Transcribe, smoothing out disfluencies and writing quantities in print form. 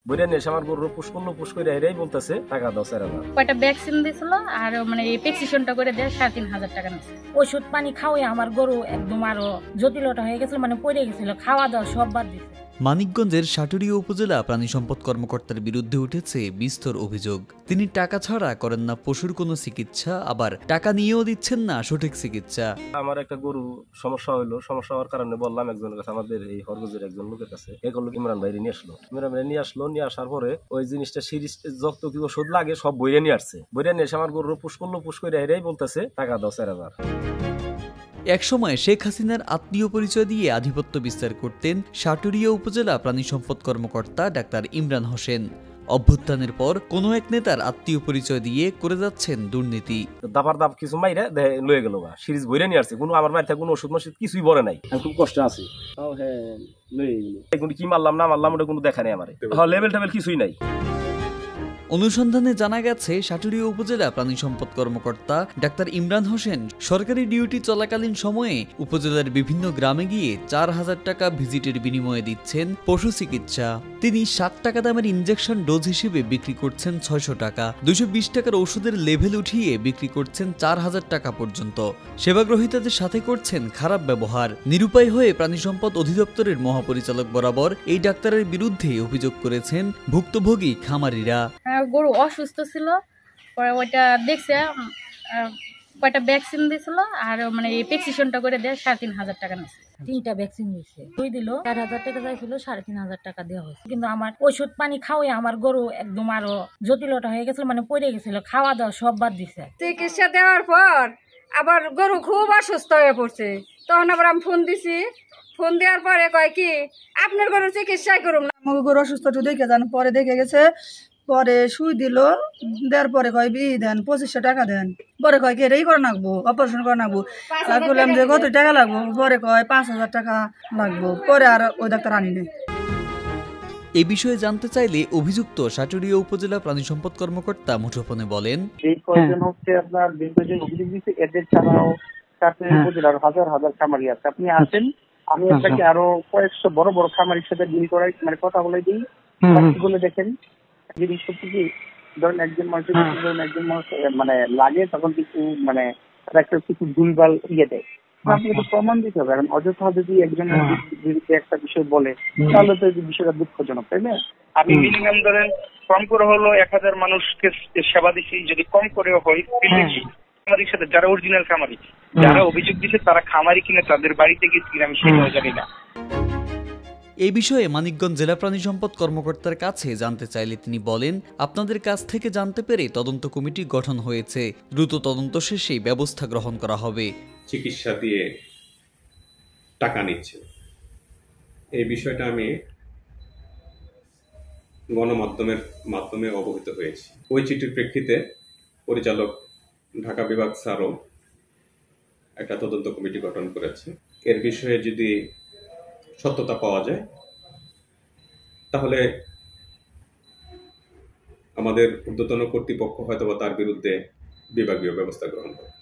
বইরা নিয়ে এসে আমার গরুর পুশ করে এরাই বলতেছে টাকা দাও 4,000। কয়টা ভ্যাকসিন দিছিল আর মানে এই প্রেসক্রিপশনটা করে দেয় 3,500 টাকা নিচ্ছে। ওষুধ পানি খাওয়াই আমার গরু একদম আরো জটিলতা হয়ে গেছিল, মানে পড়ে গেছিল, খাওয়া দাওয়া সব বাদ দিছে। মানিকগঞ্জের সাটুরিয়া উপজেলা প্রাণী সম্পদ কর্মকর্তার বিরুদ্ধে উঠেছে বিস্তর অভিযোগ। তিনি টাকা ছাড়া করেন না পশুর কোনো চিকিৎসা, আবার টাকা নিয়েও দিচ্ছেন না সঠিক চিকিৎসা। আমার একটা গরু সমস্যা হওয়ার কারণে বললাম একজনের কাছে, আমাদের এই হরগজের একজন লোকের কাছে, এগুলো ইমরান ভাই নিয়ে নিয়ে আসার পরে ওই জিনিসটা সিরিজ যত কি ওষুধ লাগে সব বইরে নিয়ে আসছে। বইরে নিয়ে এসে আমার গরুর পুশ করে এরাই বলতেছে টাকা দাও 4,000। একসময় শেখ হাসিনার আত্মীয় পরিচয় দিয়ে আধিপত্য বিস্তার করতেন সাটুরিয়া উপজেলা প্রাণী সম্পদ কর্মকর্তা ডাক্তার ইমরান হোসেন। অভ্যুত্থানের পর কোনো এক নেতার আত্মীয় পরিচয় দিয়ে করে যাচ্ছেন দুর্নীতি। দাবার দাব কিছু মাইরা লয়ে গেল সিরিজ বইরে নিয়ে আসছে, কোনো আমার বাড়িতে কোনো ওষুধ মসুদ কিছুই বলে নাই। আমি খুব কষ্ট আছি। কি মারলাম না মারলাম ওটা কোনো দেখা নেই আমার, লেভেল টেবেল কিছুই নাই। অনুসন্ধানে জানা গেছে সাটুরিয়া উপজেলা প্রাণী সম্পদ কর্মকর্তা ডাক্তার ইমরান হোসেন সরকারি ডিউটি চলাকালীন সময়ে উপজেলার বিভিন্ন গ্রামে গিয়ে 4,000 টাকা ভিজিটের বিনিময়ে দিচ্ছেন পশু চিকিৎসা। তিনি 7 টাকা দামের ইনজেকশন ডোজ হিসেবে বিক্রি করছেন 600 টাকা, 220 টাকার ওষুধের লেভেল উঠিয়ে বিক্রি করছেন 4,000 টাকা পর্যন্ত। সেবাগ্রহীতাদের সাথে করছেন খারাপ ব্যবহার। নিরুপায় হয়ে প্রাণী সম্পদ অধিদপ্তরের মহাপরিচালক বরাবর এই ডাক্তারের বিরুদ্ধে অভিযোগ করেছেন ভুক্তভোগী খামারিরা। গরু অসুস্থ ছিল, পরে ওইটা দেখছে, কয়টা ভ্যাকসিন দিছিল আর মানে এই প্রেসক্রিপশনটা করে দেয় 3,500 টাকা নিচ্ছে। 3টা ভ্যাকসিন দিছে, দুই দিল 4,000 টাকা চাইছিল, 3,500 টাকা দেওয়া হয়েছে। কিন্তু আমার ওষুধ পানি খাওয়াই আমার গরু একদম আরো জটিলতা হয়ে গেছিল, মানে পড়ে গেছিল, খাওয়া দাওয়া সব বাদ দিছে। চিকিৎসা দেওয়ার পর আবার গরু খুব অসুস্থ হয়ে পড়ছে, তখন আবার আমি ফোন দিছি। ফোন দেওয়ার পরে কয় কি আপনার গরু চিকিৎসাই করুন না। আমার গরু অসুস্থ দেখে যান, পরে দেখে গেছে, পরে সুই দিল, দেওয়ার পরে কয় দেন 2500 টাকা দেন। পরে কয় এটাই করে নাকবো, অপারেশন করে নাকবো। বললাম যে কত টাকা লাগবো, পরে কয় 5,000 টাকা লাগবো। পরে আর ওই ডাক্তার আনি নেই। এ বিষয়ে জানতে চাইলে অভিযুক্ত সাটুরিয়া উপজেলা প্রাণী সম্পদ কর্মকর্তা মুঠোফোনে বলেন, এই কয়েকজন হচ্ছে আপনার দীর্ঘদিন অভিযোগ দিচ্ছে, এদের ছাড়াও সাটুরিয়া উপজেলার হাজার হাজার খামারি আছে। আপনি আসেন, আমি আপনাকে আরো কয়েকশো বড় বড় খামারির সাথে ডিল করাই, মানে কথা বলে দিই, বলে দেখেন। জিনিস হচ্ছে কি, ধরেন একজন মানুষের মানে লাগে, তখন কিছু মানে একটা কিছু ভুলভাল দেয়, আপনি তো প্রমাণ দিতে হবে। কারণ অযথা যদি একজনের বিরুদ্ধে একটা বিষয় বলে, তাহলে তো এই বিষয়টা দুঃখজনক, তাই না? আমি মিনিমাম ধরেন কম করে হলো 1,000 মানুষকে সেবা দিচ্ছি, যদি কম করে হয় খামারির সাথে, যারা অরিজিনাল খামারি, যারা অভিযোগ দিচ্ছে তারা খামারি কিনা তাদের বাড়িতে গেছি কিনা আমি সেটাও জানি না। এই বিষয়ে মানিকগঞ্জ জেলা প্রাণী সম্পদ কর্মকর্তার কাছে জানতে চাইলে তিনি বলেন, আপনাদের কাছ থেকে জানতে পেরে তদন্ত কমিটি গঠন হয়েছে, দ্রুত তদন্ত শেষে ব্যবস্থা গ্রহণ করা হবে। চিকিৎসা দিয়ে টাকা নিচ্ছে, এই বিষয়টা আমি গণমাধ্যমের মাধ্যমে অবহিত হয়েছি। ওই চিঠির প্রেক্ষিতে পরিচালক ঢাকা বিভাগ স্যারও একটা তদন্ত কমিটি গঠন করেছে। এর বিষয়ে যদি সত্যতা পাওয়া যায় তাহলে আমাদের ঊর্ধ্বতন কর্তৃপক্ষ হয়তো তার বিরুদ্ধে বিভাগীয় ব্যবস্থা গ্রহণ করবে।